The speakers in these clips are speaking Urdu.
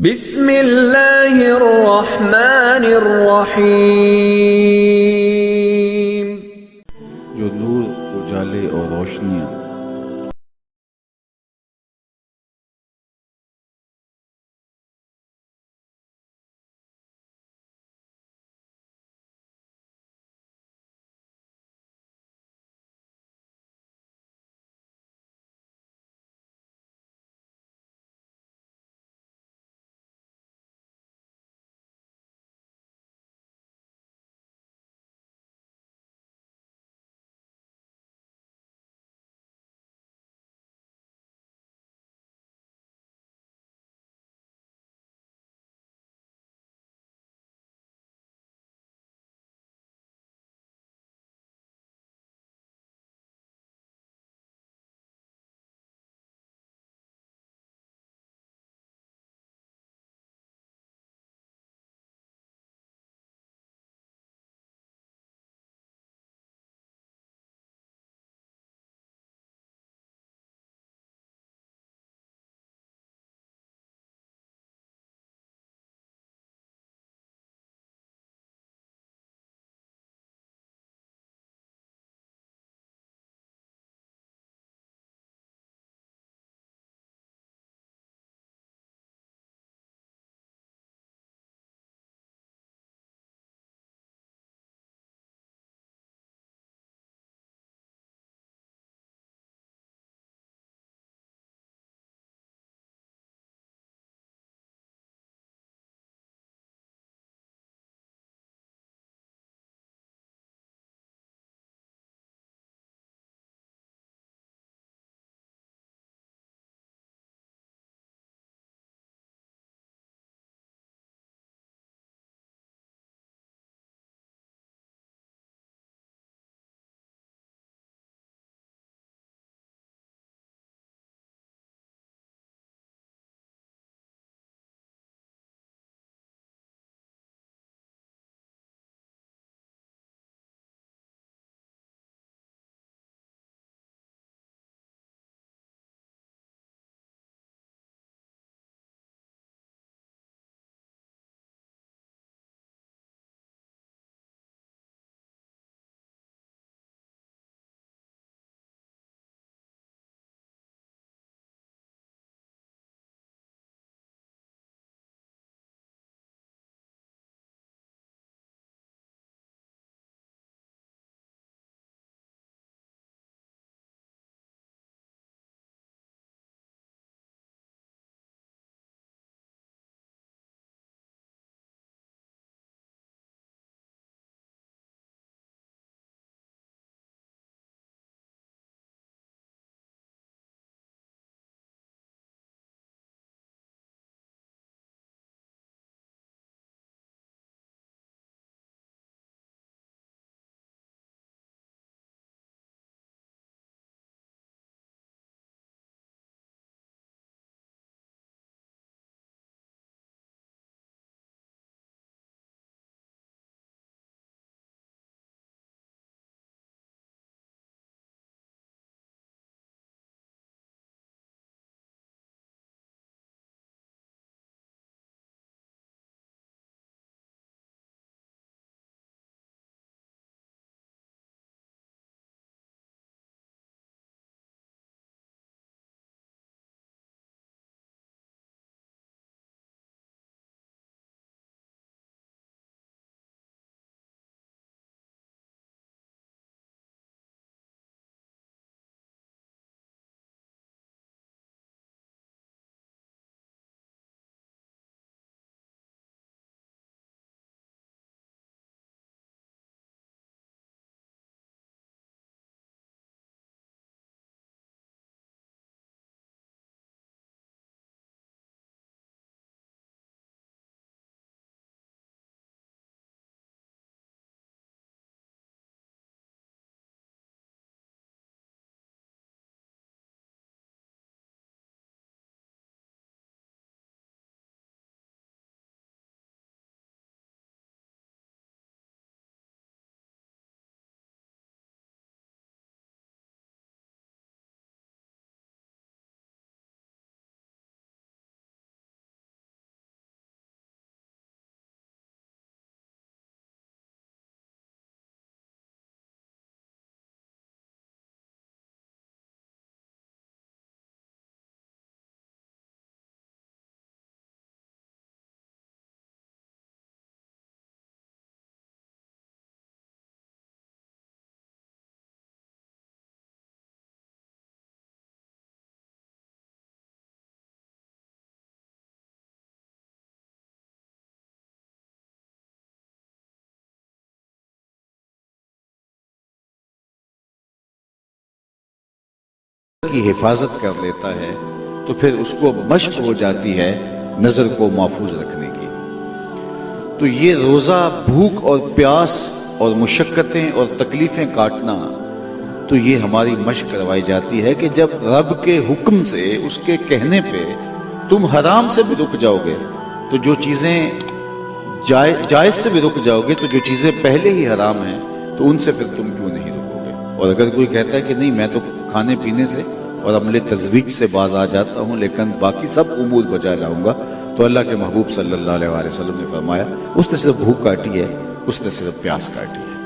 بسم اللہ الرحمن الرحیم۔ جو نور، اجالے اور روشنیاں کی حفاظت کر لیتا ہے تو پھر اس کو مشق ہو جاتی ہے نظر کو محفوظ رکھنے کی۔ تو یہ روزہ بھوک اور پیاس اور مشقتیں اور تکلیفیں کاٹنا، تو یہ ہماری مشق کروائی جاتی ہے کہ جب رب کے حکم سے، اس کے کہنے پہ تم حرام سے بھی رک جاؤ گے، تو جو چیزیں جائز سے بھی رک جاؤ گے، تو جو چیزیں پہلے ہی حرام ہیں تو ان سے پھر تم کیوں نہیں رکو گے؟ اور اگر کوئی کہتا ہے کہ نہیں میں تو کھانے پینے سے اور عمل تزویج سے باز آ جاتا ہوں لیکن باقی سب امور بجا لاؤں گا، تو اللہ کے محبوب صلی اللہ علیہ وآلہ وسلم نے فرمایا اس نے صرف بھوک کاٹی ہے، اس نے صرف پیاس کاٹی ہے۔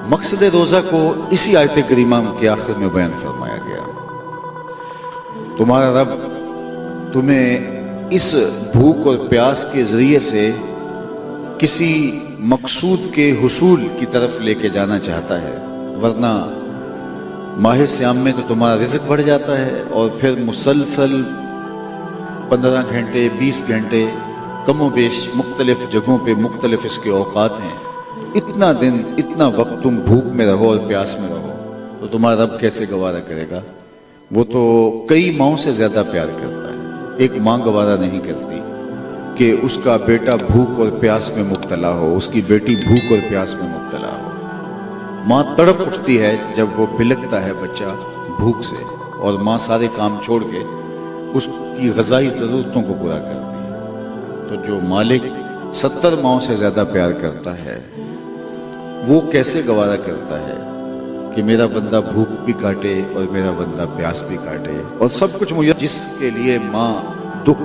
مقصد روزہ کو اسی آیت کریمہ کے آخر میں بیان فرمایا گیا، تمہارا رب تمہیں اس بھوک اور پیاس کے ذریعے سے کسی مقصود کے حصول کی طرف لے کے جانا چاہتا ہے، ورنہ ماہ صیام میں تو تمہارا رزق بڑھ جاتا ہے اور پھر مسلسل 15 گھنٹے 20 گھنٹے کم و بیش مختلف جگہوں پہ مختلف اس کے اوقات ہیں، اتنا دن اتنا وقت تم بھوک میں رہو اور پیاس میں رہو تو تمہارا رب کیسے گوارا کرے گا؟ وہ تو کئی ماؤں سے زیادہ پیار کرتا ہے، ایک ماں گوارا نہیں کرتی کہ اس کا بیٹا بھوک اور پیاس میں مبتلا ہو، اس کی بیٹی بھوک اور پیاس میں مبتلا ہو۔ ماں تڑپ اٹھتی ہے جب وہ بلکتا ہے بچہ بھوک سے، اور ماں سارے کام چھوڑ کے اس کی غذائی ضرورتوں کو پورا کرتی ہے۔ تو جو مالک 70 ماؤں سے زیادہ پیار کرتا ہے وہ کیسے گوارا کرتا ہے کہ میرا بندہ بھوک بھی کاٹے اور میرا بندہ پیاس بھی کاٹے اور سب کچھ مجھے، جس کے لیے ماں دکھ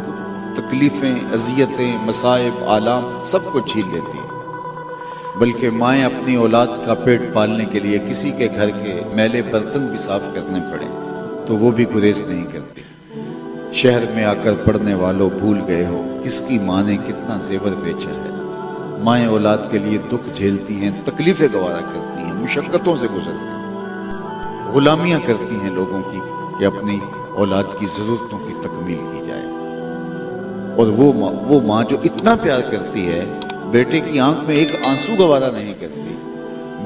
تکلیفیں اذیتیں مصائب آلام سب کو جھیل لیتی ہے، بلکہ مائیں اپنی اولاد کا پیٹ پالنے کے لیے کسی کے گھر کے میلے برتن بھی صاف کرنے پڑے تو وہ بھی گریز نہیں کرتی۔ شہر میں آ کر پڑھنے والوں بھول گئے ہو کس کی ماں نے کتنا زیور بیچا ہے۔ مائیں اولاد کے لیے دکھ جھیلتی ہیں، تکلیفیں گوارا کرتی ہیں، مشقتوں سے گزرتی ہیں، غلامیاں کرتی ہیں لوگوں کی کہ اپنی اولاد کی ضرورتوں کی تکمیل کی جائے۔ اور وہ ماں جو اتنا پیار کرتی ہے، بیٹے کی آنکھ میں ایک آنسو گوارا نہیں کرتی،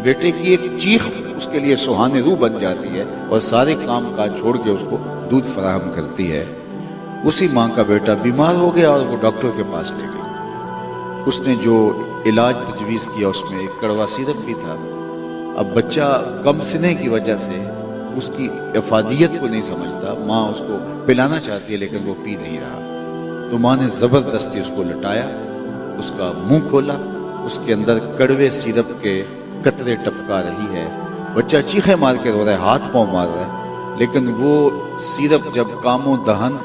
بیٹے کی ایک چیخ اس کے لیے سہانے روح بن جاتی ہے اور سارے کام کاج چھوڑ کے اس کو دودھ فراہم کرتی ہے۔ اسی ماں کا بیٹا بیمار ہو گیا اور وہ ڈاکٹر کے پاس لے گئی، اس نے جو علاج تجویز کیا اس میں ایک کڑوا سیرپ بھی تھا۔ اب بچہ کم سنے کی وجہ سے اس کی افادیت کو نہیں سمجھتا، ماں اس کو پلانا چاہتی ہے لیکن وہ پی نہیں رہا، تو ماں نے زبردستی اس کو لٹایا، اس کا منہ کھولا، اس کے اندر کڑوے سیرپ کے قطرے ٹپکا رہی ہے، بچہ چیخیں مار کے رو رہا ہے، ہاتھ پاؤں مار رہا ہے، لیکن وہ سیرپ جب کام و دہن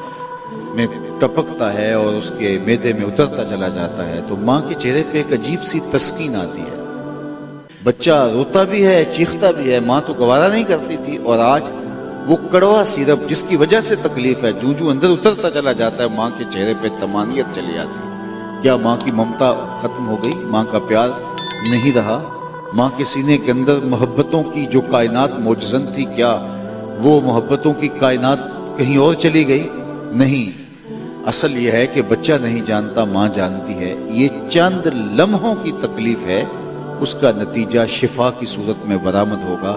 میں ٹپکتا ہے اور اس کے معدے میں اترتا چلا جاتا ہے تو ماں کے چہرے پہ ایک عجیب سی تسکین آتی ہے، بچہ روتا بھی ہے چیختا بھی ہے، ماں تو گوارا نہیں کرتی تھی، اور آج وہ کڑوا سیرپ جس کی وجہ سے تکلیف ہے جو اندر اترتا چلا جاتا ہے، ماں کے چہرے پہ طمانینت چلی آتی ہے۔ کیا ماں کی ممتا ختم ہو گئی؟ ماں کا پیار نہیں رہا؟ ماں کے سینے کے اندر محبتوں کی جو کائنات موجزن تھی، کیا وہ محبتوں کی کائنات کہیں اور چلی گئی؟ نہیں، اصل یہ ہے کہ بچہ نہیں جانتا، ماں جانتی ہے، یہ چند لمحوں کی تکلیف ہے، اس کا نتیجہ شفا کی صورت میں برآمد ہوگا۔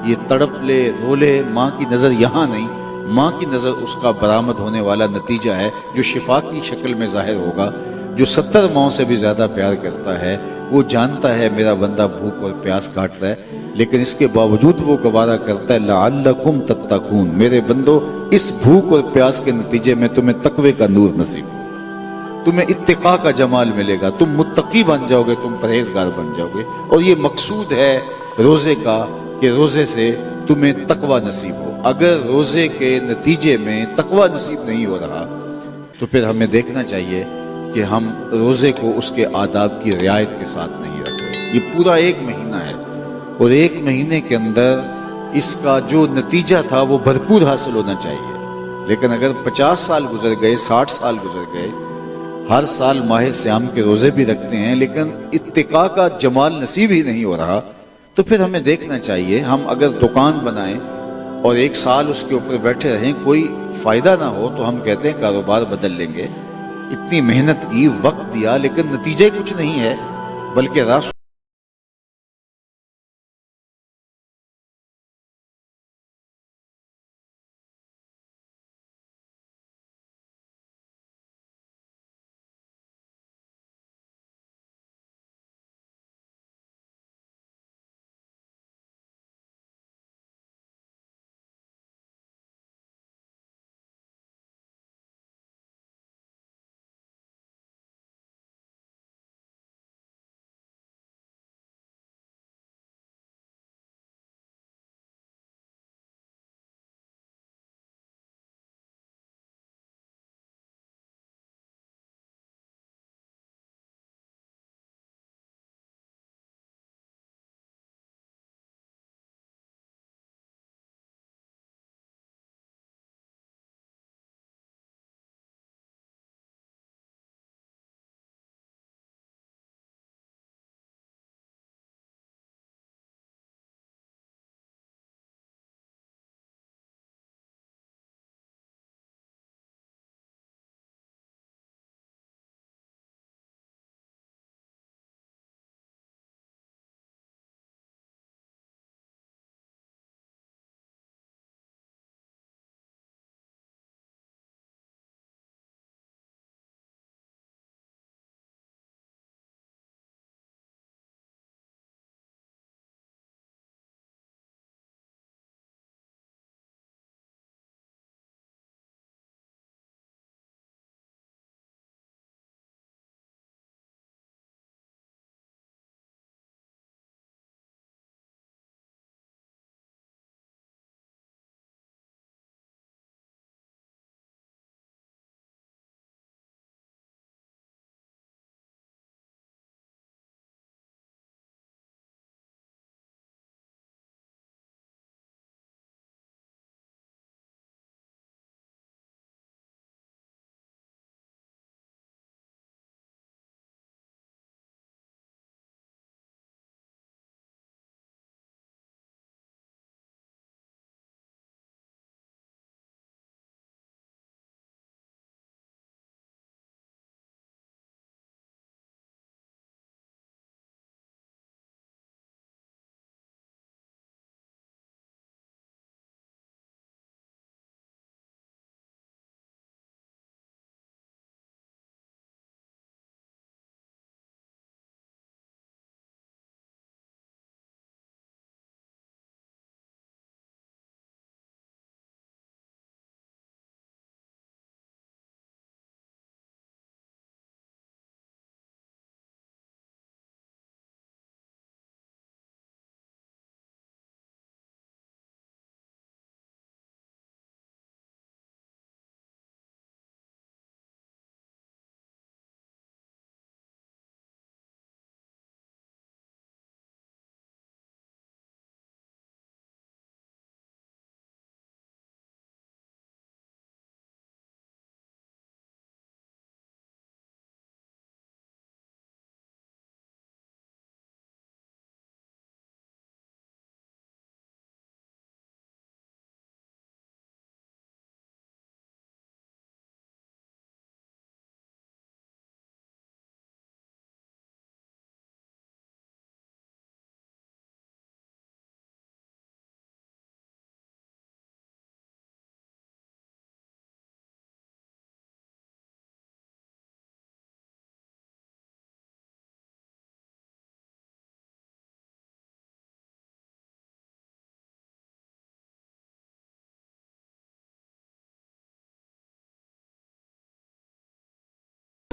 یہ تڑپ لے رو لے، ماں کی نظر یہاں نہیں، ماں کی نظر اس کا برآمد ہونے والا نتیجہ ہے جو شفا کی شکل میں ظاہر ہوگا۔ جو 70 ماؤں سے بھی زیادہ پیار کرتا ہے وہ جانتا ہے میرا بندہ بھوک اور پیاس کاٹ رہا ہے، لیکن اس کے باوجود وہ گوارا کرتا ہے لعلکم تتقون، میرے بندو اس بھوک اور پیاس کے نتیجے میں تمہیں تقوی کا نور نصیب ہوگا، تمہیں اتقاء کا جمال ملے گا، تم متقی بن جاؤ گے، تم پرہیزگار بن جاؤ گے، اور یہ مقصود ہے روزے کا کہ روزے سے تمہیں تقوی نصیب ہو۔ اگر روزے کے نتیجے میں تقوی نصیب نہیں ہو رہا تو پھر ہمیں دیکھنا چاہیے کہ ہم روزے کو اس کے آداب کی رعایت کے ساتھ نہیں رکھتے۔ یہ پورا 1 مہینہ ہے اور 1 مہینے کے اندر اس کا جو نتیجہ تھا وہ بھرپور حاصل ہونا چاہیے، لیکن اگر 50 سال گزر گئے 60 سال گزر گئے، ہر سال ماہ صیام کے روزے بھی رکھتے ہیں لیکن اتقاء کا جمال نصیب ہی نہیں ہو رہا، تو پھر ہمیں دیکھنا چاہیے ہم اگر دکان بنائیں اور 1 سال اس کے اوپر بیٹھے رہیں کوئی فائدہ نہ ہو تو ہم کہتے ہیں کاروبار بدل لیں گے۔ اتنی محنت کی، وقت دیا، لیکن نتیجہ کچھ نہیں ہے، بلکہ راس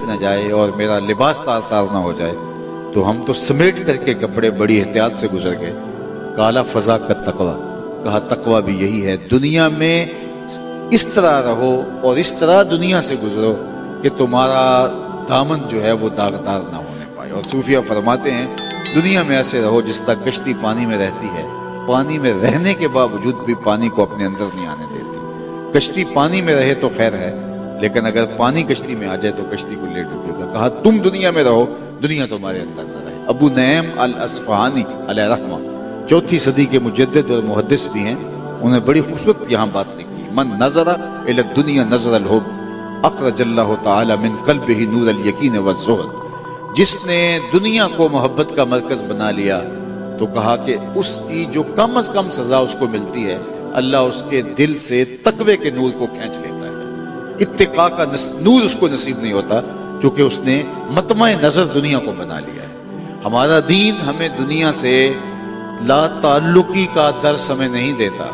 نہ جائے اور میرا لباس تار تار نہ ہو جائے، تو ہم تو سمیٹ کر کے کپڑے بڑی احتیاط سے گزر گئے۔ کالا فضا کا تقوی، کہا تقوی بھی یہی ہے، دنیا میں اس طرح رہو اور اس طرح دنیا سے گزرو کہ تمہارا دامن جو ہے وہ داغدار نہ ہونے پائے۔ اور صوفیہ فرماتے ہیں دنیا میں ایسے رہو جس طرح کشتی پانی میں رہتی ہے، پانی میں رہنے کے باوجود بھی پانی کو اپنے اندر نہیں آنے دیتی۔ کشتی پانی میں رہے تو خیر ہے، لیکن اگر پانی کشتی میں آ جائے تو کشتی کو لے ڈوبے گا۔ کہا تم دنیا میں رہو، دنیا تمہارے اندر نہ رہے۔ ابو نعیم الاصفہانی علیہ رحمہ 4 صدی کے مجدد اور محدث بھی ہیں، انہیں بڑی خوبصورت یہاں بات لکھی، من نظر الی الدنیا نظر الحب اخرج اللہ تعالی من قلبہ نور الیقین والزہد۔ جس نے دنیا کو محبت کا مرکز بنا لیا تو کہا کہ اس کی جو کم از کم سزا اس کو ملتی ہے، اللہ اس کے دل سے تقوی کے نور کو کھینچ لیتا ہے۔ اتقاء کا نور اس کو نصیب نہیں ہوتا کیونکہ اس نے مطمع نظر دنیا کو بنا لیا ہے۔ ہمارا دین ہمیں دنیا سے لا تعلقی کا درس ہمیں نہیں دیتا،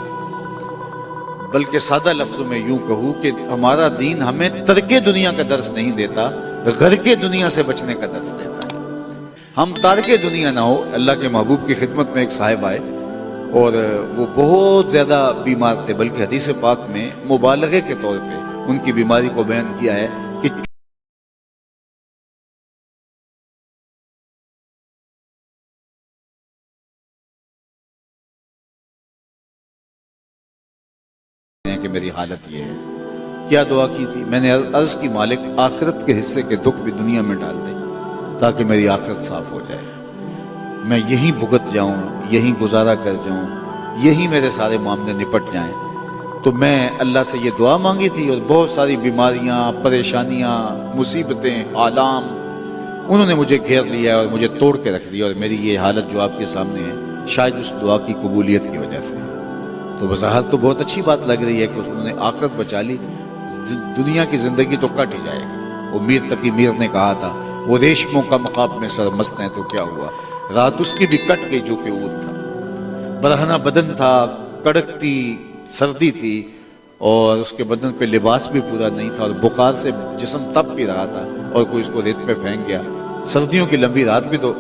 بلکہ سادہ لفظوں میں یوں کہوں کہ ہمارا دین ہمیں ترک دنیا کا درس نہیں دیتا، غرق دنیا سے بچنے کا درس دیتا ہے۔ ہم تارک دنیا نہ ہو۔ اللہ کے محبوب کی خدمت میں ایک صاحب آئے اور وہ بہت زیادہ بیمار تھے، بلکہ حدیث پاک میں مبالغے کے طور پہ ان کی بیماری کو بیان کیا ہے کہ کہ میری حالت یہ ہے۔ کیا دعا کی تھی؟ میں نے عرض کی مالک آخرت کے حصے کے دکھ بھی دنیا میں ڈال دے تاکہ میری آخرت صاف ہو جائے، میں یہی بھگت جاؤں، یہی گزارا کر جاؤں، یہی میرے سارے معاملے نپٹ جائیں۔ تو میں اللہ سے یہ دعا مانگی تھی اور بہت ساری بیماریاں، پریشانیاں، مصیبتیں، آلام انہوں نے مجھے گھیر لیا اور مجھے توڑ کے رکھ دیا، اور میری یہ حالت جو آپ کے سامنے ہے شاید اس دعا کی قبولیت کی وجہ سے۔ تو بظاہر تو بہت اچھی بات لگ رہی ہے کہ انہوں نے آخرت بچا لی، دنیا کی زندگی تو کٹ ہی جائے گی۔ وہ میر تقی میر نے کہا تھا وہ ریشموں کا مقاب میں سرمست ہیں، تو کیا ہوا، رات اس کی بھی کٹ گئی جو کہ اود تھا۔ برہنہ بدن تھا، کڑکتی سردی تھی اور اس کے بدن پہ لباس بھی پورا نہیں تھا، اور بخار سے جسم تپ بھی رہا تھا اور کوئی اس کو ریت پہ پھینک گیا۔ سردیوں کی لمبی رات بھی تو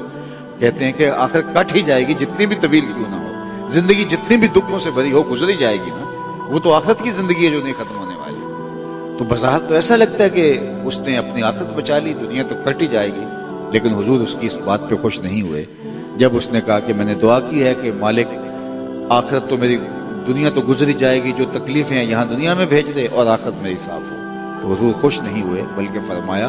کہتے ہیں کہ آخر کٹ ہی جائے گی، جتنی بھی طویل کیوں نہ ہو، زندگی جتنی بھی دکھوں سے بھری ہو گزری جائے گی نا، وہ تو آخرت کی زندگی ہے جو نہیں ختم ہونے والی۔ تو بظاہر تو ایسا لگتا ہے کہ اس نے اپنی آخرت بچا لی، دنیا تو کٹ ہی جائے گی، لیکن حضور اس کی اس بات پہ خوش نہیں ہوئے جب اس نے کہا کہ میں نے دعا کی ہے کہ مالک آخرت تو میری، دنیا تو گزری جائے گی، جو تکلیفیں ہیں یہاں دنیا میں بھیج دے اور آخرت میری صاف ہو۔ تو حضور خوش نہیں ہوئے بلکہ فرمایا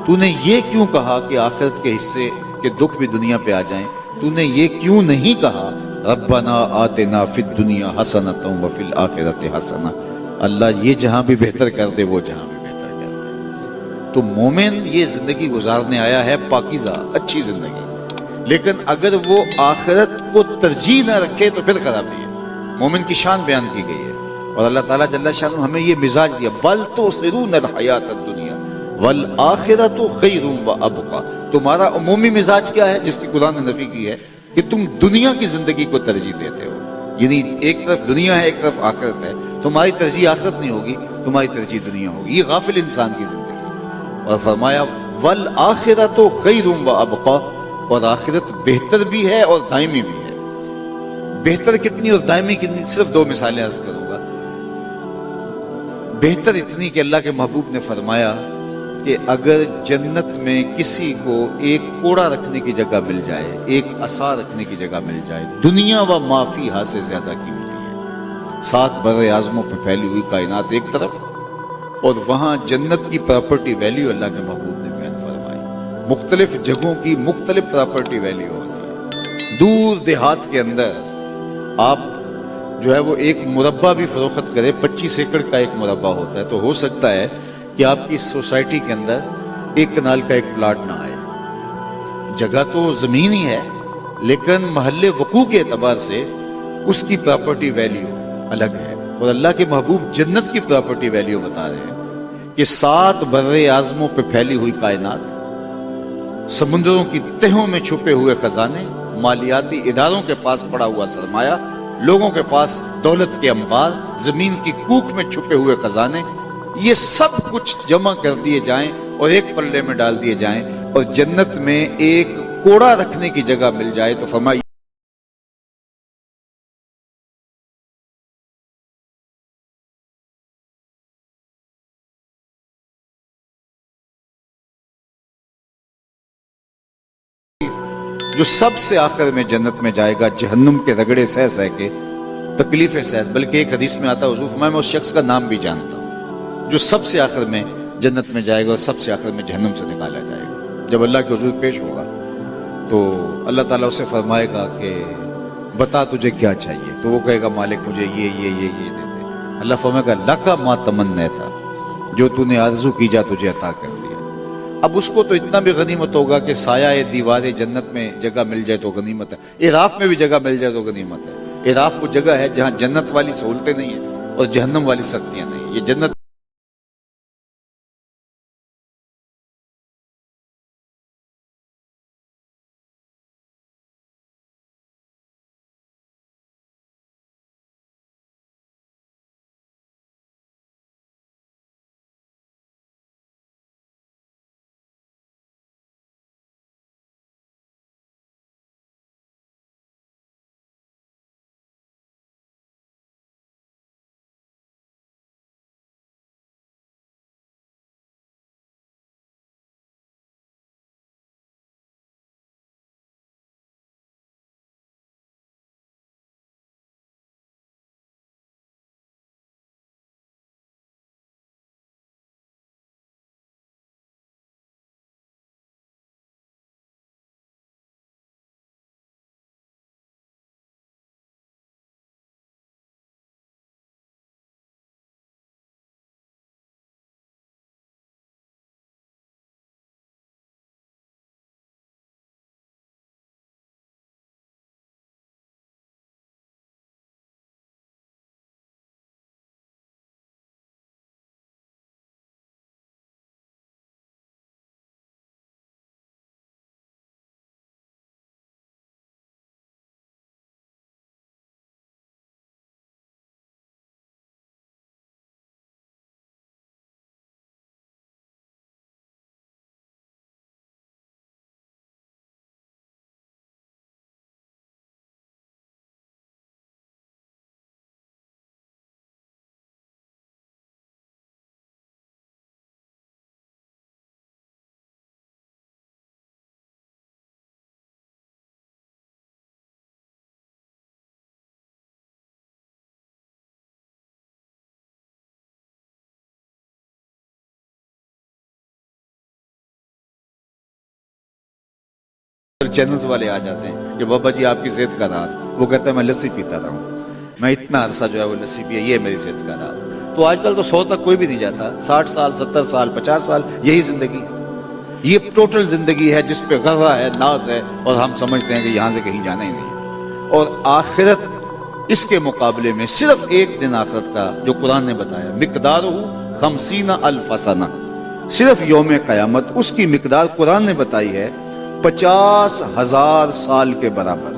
تو نے یہ کیوں کہا کہ آخرت کے حصے کے دکھ بھی دنیا پہ آ جائیں؟ تو نے یہ کیوں نہیں کہا ربنا آتنا فی الدنیا حسنۃ وفی الآخرۃ حسنہ، اللہ یہ جہاں بھی بہتر کر دے وہ جہاں بھی بہتر کر دے۔ تو مومن یہ زندگی گزارنے آیا ہے پاکیزہ اچھی زندگی، لیکن اگر وہ آخرت کو ترجیح نہ رکھے تو پھر خرابی ہے۔ مومن کی شان بیان کی گئی ہے اور اللہ تعالیٰ جل شانہ ہمیں یہ مزاج دیا، بل تؤثرون الحیات الدنیا والآخرۃ خیر وابقی۔ تمہارا عمومی مزاج کیا ہے جس کی قرآن نے نفی کی ہے کہ تم دنیا کی زندگی کو ترجیح دیتے ہو، یعنی ایک طرف دنیا ہے ایک طرف آخرت ہے، تمہاری ترجیح آخرت نہیں ہوگی، تمہاری ترجیح دنیا ہوگی، یہ غافل انسان کی زندگی۔ اور فرمایا والآخرۃ خیر وابقی، اور آخرت بہتر بھی ہے اور دائمی بھی ہے۔ بہتر کتنی اور دائمی کتنی، صرف 2 مثالیں عرض کروں گا۔ بہتر اتنی کہ اللہ کے محبوب نے فرمایا کہ اگر جنت میں کسی کو ایک کوڑا رکھنے کی جگہ مل جائے، ایک عصا رکھنے کی جگہ مل جائے، دنیا و ما فیہا سے زیادہ قیمتی ہے۔ 7 بر اعظموں پہ پھیلی ہوئی کائنات ایک طرف، اور وہاں جنت کی پراپرٹی ویلیو اللہ کے محبوب نے بیان فرمائی۔ مختلف جگہوں کی مختلف پراپرٹی ویلیو ہوتی ہے۔ دور دیہات کے اندر آپ جو ہے وہ ایک مربع بھی فروخت کرے، 25 ایکڑ کا ایک مربع ہوتا ہے، تو ہو سکتا ہے کہ آپ کی سوسائٹی کے اندر 1 کنال کا ایک پلاٹ نہ آئے۔ جگہ تو زمین ہی ہے، لیکن محل وقوع کے اعتبار سے اس کی پراپرٹی ویلیو الگ ہے۔ اور اللہ کے محبوب جنت کی پراپرٹی ویلیو بتا رہے ہیں کہ 7 بر اعظموں پہ پھیلی ہوئی کائنات، سمندروں کی تہوں میں چھپے ہوئے خزانے، مالیاتی اداروں کے پاس پڑا ہوا سرمایہ، لوگوں کے پاس دولت کے انبار، زمین کی کوکھ میں چھپے ہوئے خزانے، یہ سب کچھ جمع کر دیے جائیں اور ایک پلڑے میں ڈال دیے جائیں اور جنت میں ایک کوڑا رکھنے کی جگہ مل جائے تو فرمایا جو سب سے آخر میں جنت میں جائے گا جہنم کے رگڑے سہ سہ کے تکلیفیں سہ، بلکہ ایک حدیث میں آتا ہے حضور فرمایا میں اس شخص کا نام بھی جانتا ہوں جو سب سے آخر میں جنت میں جائے گا اور سب سے آخر میں جہنم سے نکالا جائے گا۔ جب اللہ کے حضور پیش ہوگا تو اللہ تعالیٰ اسے فرمائے گا کہ بتا تجھے کیا چاہیے، تو وہ کہے گا مالک مجھے یہ دے دے۔ اللہ فرمائے گا لکا ما تمنیتا، جو تو نے آرزو کی جا تجھے عطا کر دیا۔ اب اس کو تو اتنا بھی غنیمت ہوگا کہ سایہ دیوار جنت میں جگہ مل جائے تو غنیمت ہے، اعراف میں بھی جگہ مل جائے تو غنیمت ہے۔ اعراف وہ جگہ ہے جہاں جنت والی سہولتیں نہیں ہیں اور جہنم والی سختیاں نہیں ہیں۔ یہ جنت چینلز والے آ جاتے ہیں کہ بابا جی آپ کی صحت کا راز، وہ کہتا ہے میں لسی پیتا رہا ہوں، میں اتنا عرصہ جو ہے وہ لسی پیا، یہ میری صحت کا راز۔ تو آج کل تو 100 تک کوئی بھی نہیں جاتا، 60 سال 70 سال 50 سال یہی زندگی، یہ ٹوٹل زندگی ہے جس پہ غرہ ہے، ناز ہے، اور ہم سمجھتے ہیں کہ یہاں سے کہیں جانا ہی نہیں ہے۔ اور آخرت اس کے مقابلے میں صرف ایک دن آخرت کا جو قرآن نے بتایا، مقدارہ 50,000 سنہ، صرف یوم قیامت اس کی مقدار قرآن نے بتائی ہے 50,000 سال کے برابر۔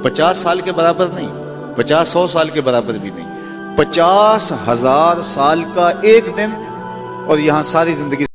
50 سال کے برابر نہیں، 50-100 سال کے برابر بھی نہیں، 50,000 سال کا ایک دن، اور یہاں ساری زندگی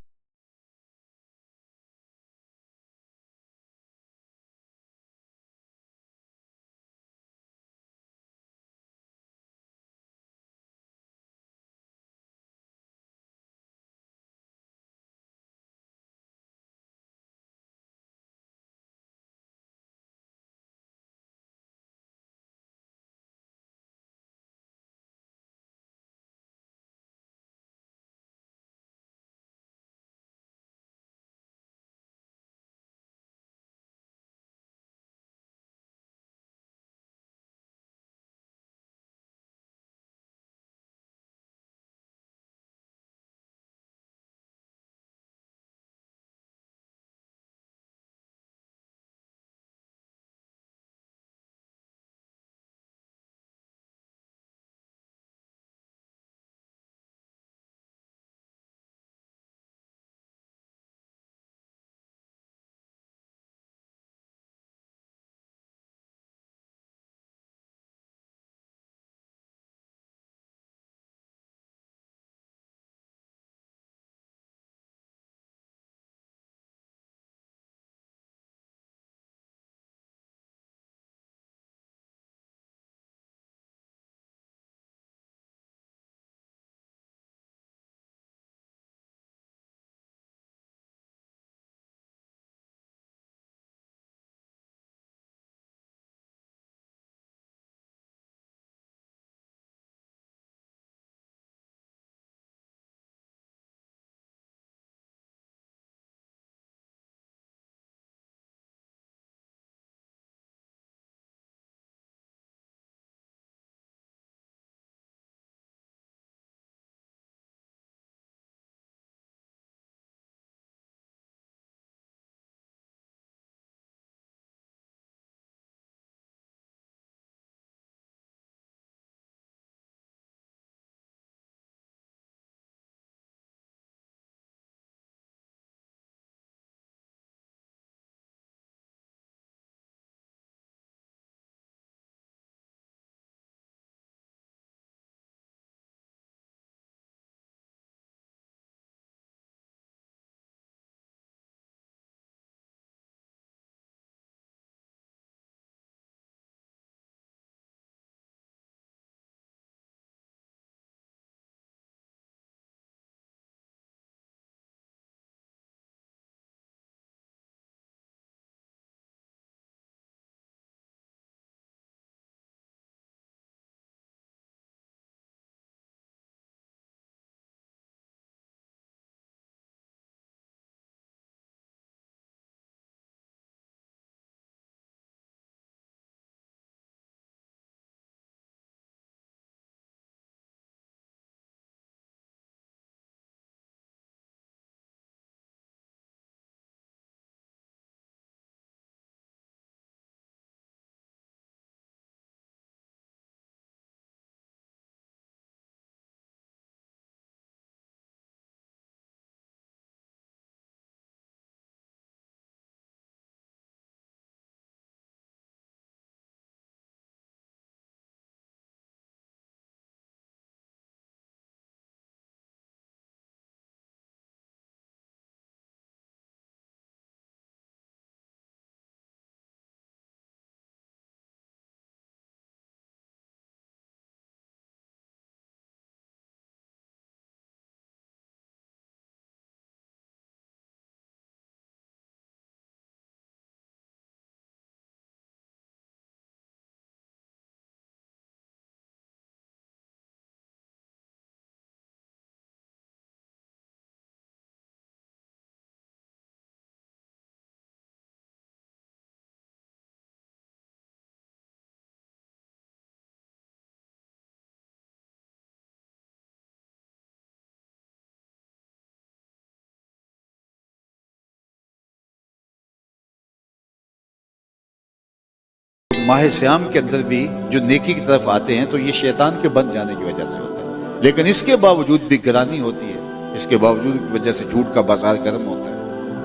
ماہ سیام کے اندر بھی جو نیکی کی طرف آتے ہیں تو یہ شیطان کے بن جانے کی وجہ سے ہوتا ہے، لیکن اس کے باوجود بھی گرانی ہوتی ہے، اس کے باوجود کی وجہ سے جھوٹ کا بازار گرم ہوتا ہے،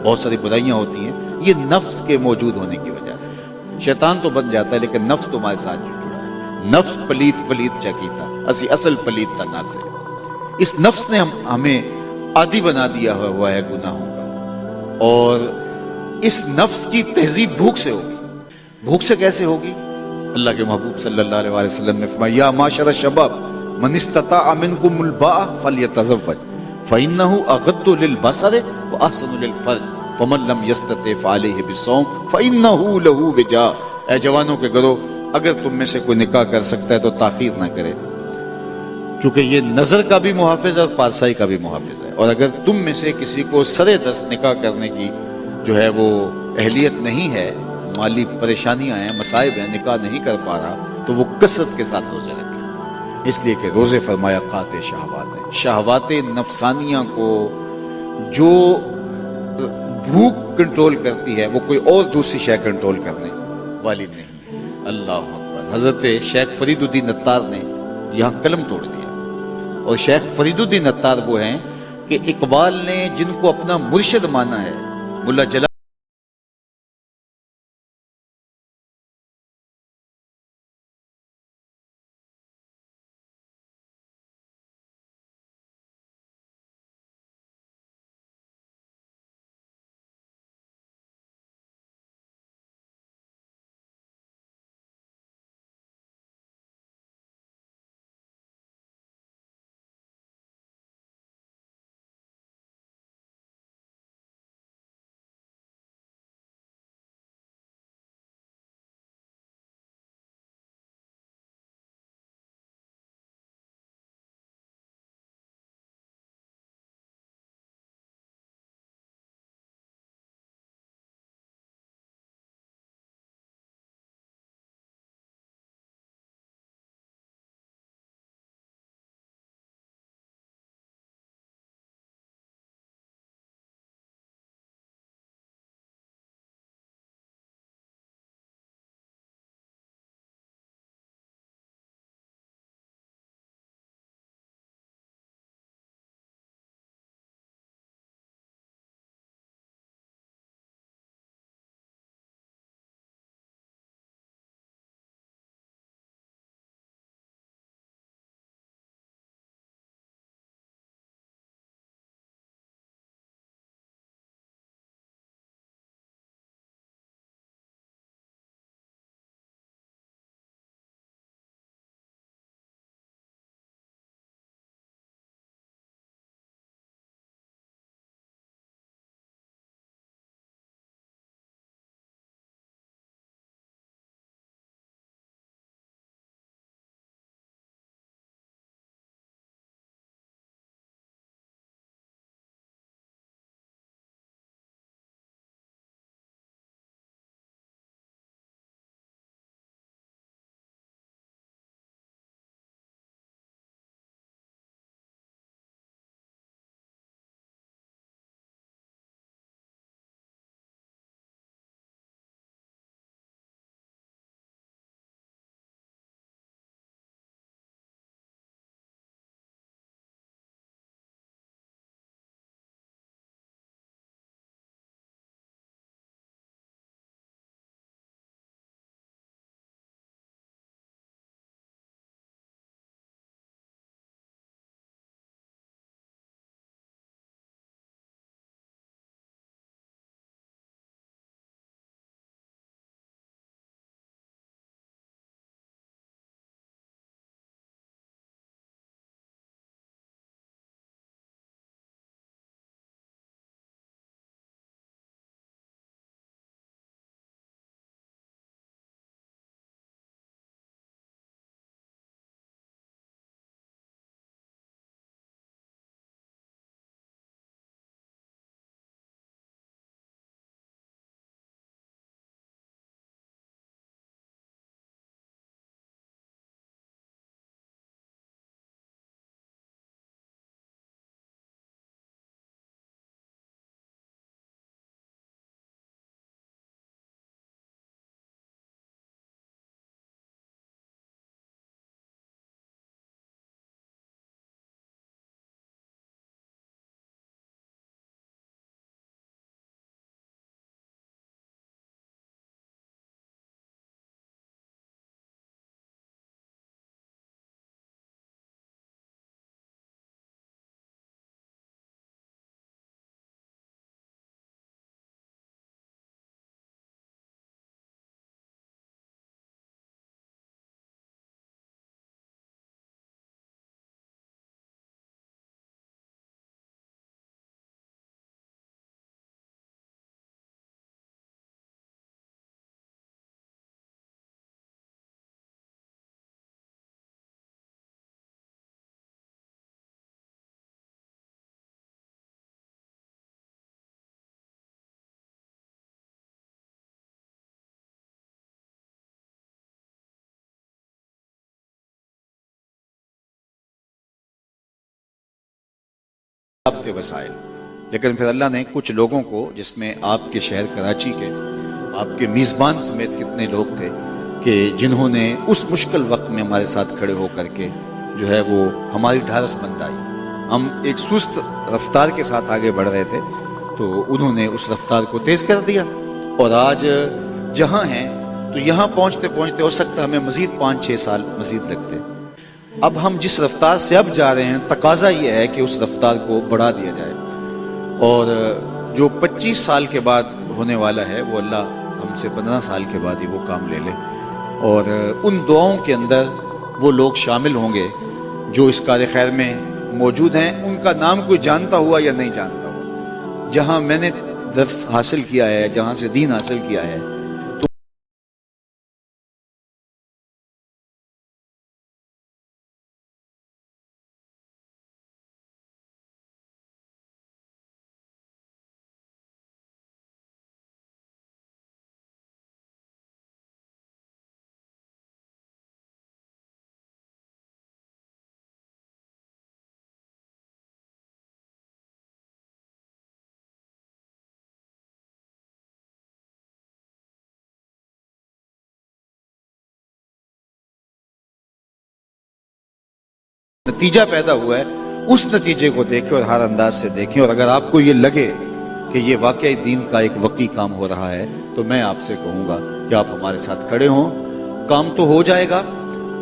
بہت ساری برائیاں ہوتی ہیں، یہ نفس کے موجود ہونے کی وجہ سے۔ شیطان تو بن جاتا ہے لیکن نفس تمہارے ساتھ جڑا ہے۔ نفس پلیت پلیت چکیتا اسی اصل پلیت تنا سے۔ اس نفس نے ہمیں عادی بنا دیا ہوا ہے گناہوں کا، اور اس نفس کی تہذیب بھوک سے ہوگی۔ بھوک سے کیسے ہوگی؟ اللہ کے محبوب صلی اللہ علیہ وسلم نے فرمایا یا معاشر الشباب من استطاع منکم الباء فلیتزوج فإنه اغض للبصر واحسن للفرج فمن لم يستطع فعليه بالصوم فإنه له وجاء۔ اے جوانوں کے گروہ، اگر تم میں سے کوئی نکاح کر سکتا ہے تو تاخیر نہ کرے، کیونکہ یہ نظر کا بھی محافظ ہے اور پارسائی کا بھی محافظ ہے، اور اگر تم میں سے کسی کو سرے دست نکاح کرنے کی جو ہے وہ اہلیت نہیں ہے، مالی پریشانیاں ہیں، مصائب ہیں، نکاح نہیں کر پا رہا، تو وہ کثرت کے ساتھ روزے رکھے، اس لیے کہ روزے فرمایا قاطع شہوات ہیں، شہوات نفسانیہ کو جو بھوک کنٹرول کرتی ہے وہ کوئی اور دوسری شے کنٹرول کرنے والی نہیں۔ اللہ اکبر۔ حضرت شیخ فرید الدین عطار نے یہاں قلم توڑ دیا، اور شیخ فرید الدین عطار وہ ہیں کہ اقبال نے جن کو اپنا مرشد مانا ہے، ملا جلال ضابطے وسائل، لیکن پھر اللہ نے کچھ لوگوں کو، جس میں آپ کے شہر کراچی کے آپ کے میزبان سمیت کتنے لوگ تھے کہ جنہوں نے اس مشکل وقت میں ہمارے ساتھ کھڑے ہو کر کے جو ہے وہ ہماری ڈھارس بندائی. ہم ایک سست رفتار کے ساتھ آگے بڑھ رہے تھے تو انہوں نے اس رفتار کو تیز کر دیا، اور آج جہاں ہیں تو یہاں پہنچتے پہنچتے ہو سکتا ہے ہمیں مزید 5-6 سال مزید لگتے. اب ہم جس رفتار سے اب جا رہے ہیں تقاضا یہ ہے کہ اس رفتار کو بڑھا دیا جائے، اور جو 25 سال کے بعد ہونے والا ہے وہ اللہ ہم سے 15 سال کے بعد ہی وہ کام لے لے. اور ان دعاؤں کے اندر وہ لوگ شامل ہوں گے جو اس کار خیر میں موجود ہیں، ان کا نام کوئی جانتا ہوا یا نہیں جانتا ہوا. جہاں میں نے درس حاصل کیا ہے، جہاں سے دین حاصل کیا ہے، نتیجہ پیدا ہوا ہے، اس نتیجے کو دیکھیں اور ہر انداز سے دیکھیں. اور اگر آپ کو یہ لگے کہ یہ واقعی دین کا ایک وقی کام ہو رہا ہے تو میں آپ سے کہوں گا کہ آپ ہمارے ساتھ کھڑے ہوں. کام تو ہو جائے گا،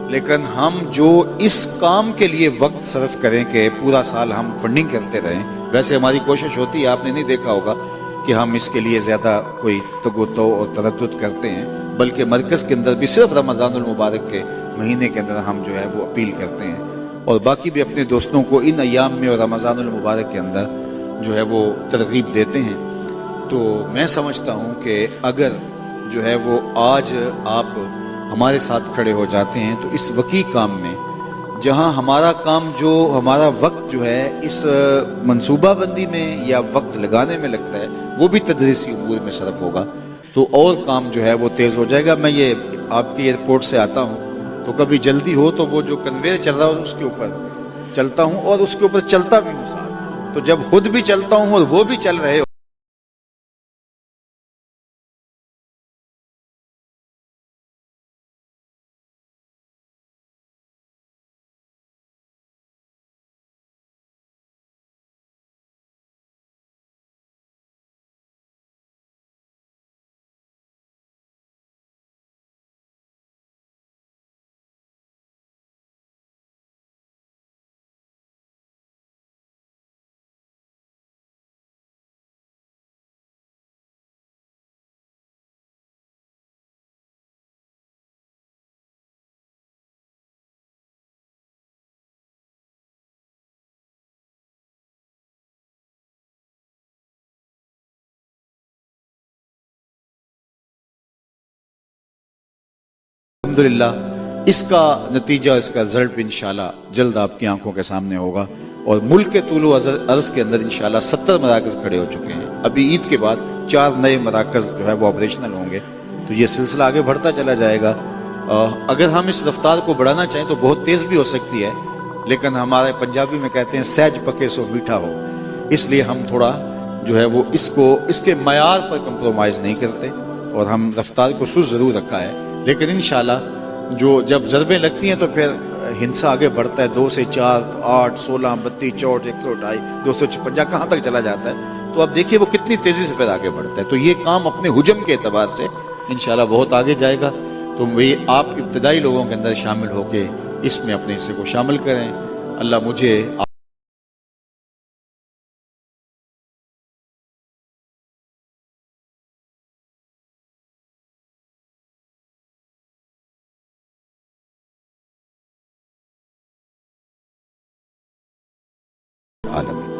لیکن ہم جو اس کام کے لیے وقت صرف کریں کہ پورا سال ہم فنڈنگ کرتے رہیں. ویسے ہماری کوشش ہوتی ہے، آپ نے نہیں دیکھا ہوگا کہ ہم اس کے لیے زیادہ کوئی تگ و تو اور تردد کرتے ہیں، بلکہ مرکز کے اندر بھی صرف رمضان المبارک کے مہینے کے اندر ہم جو ہے وہ اپیل کرتے ہیں، اور باقی بھی اپنے دوستوں کو ان ایام میں اور رمضان المبارک کے اندر جو ہے وہ ترغیب دیتے ہیں. تو میں سمجھتا ہوں کہ اگر جو ہے وہ آج آپ ہمارے ساتھ کھڑے ہو جاتے ہیں تو اس وقی کام میں، جہاں ہمارا کام جو ہمارا وقت جو ہے اس منصوبہ بندی میں یا وقت لگانے میں لگتا ہے وہ بھی تدریسی امور میں صرف ہوگا، تو اور کام جو ہے وہ تیز ہو جائے گا. میں یہ آپ کی ایئرپورٹ سے آتا ہوں تو کبھی جلدی ہو تو وہ جو کنویئر چل رہا ہو اس کے اوپر چلتا ہوں اور اس کے اوپر چلتا بھی ہوں ساتھ. تو جب خود بھی چلتا ہوں اور وہ بھی چل رہے ہو الحمدللہ اس کا نتیجہ، اس کا رزلٹ انشاءاللہ جلد آپ کی آنکھوں کے سامنے ہوگا. اور ملک کے طول و عرض کے اندر انشاءاللہ 70 مراکز کھڑے ہو چکے ہیں. ابھی عید کے بعد 4 نئے مراکز جو ہے وہ آپریشنل ہوں گے، تو یہ سلسلہ آگے بڑھتا چلا جائے گا. اگر ہم اس رفتار کو بڑھانا چاہیں تو بہت تیز بھی ہو سکتی ہے، لیکن ہمارے پنجابی میں کہتے ہیں سہج پکے سو میٹھا ہو، اس لیے ہم تھوڑا جو ہے وہ اس کے معیار پر کمپرومائز نہیں کرتے، اور ہم رفتار کو سست ضرور رکھا ہے. لیکن انشاءاللہ جو جب ضربیں لگتی ہیں تو پھر ہنسا آگے بڑھتا ہے، 2 سے 4، 8، 16، 32، 64، 128، 256 کہاں تک چلا جاتا ہے. تو اب دیکھیے وہ کتنی تیزی سے پھر آگے بڑھتا ہے. تو یہ کام اپنے حجم کے اعتبار سے انشاءاللہ بہت آگے جائے گا. تو آپ ابتدائی لوگوں کے اندر شامل ہو کے اس میں اپنے حصے کو شامل کریں. اللہ مجھے عالم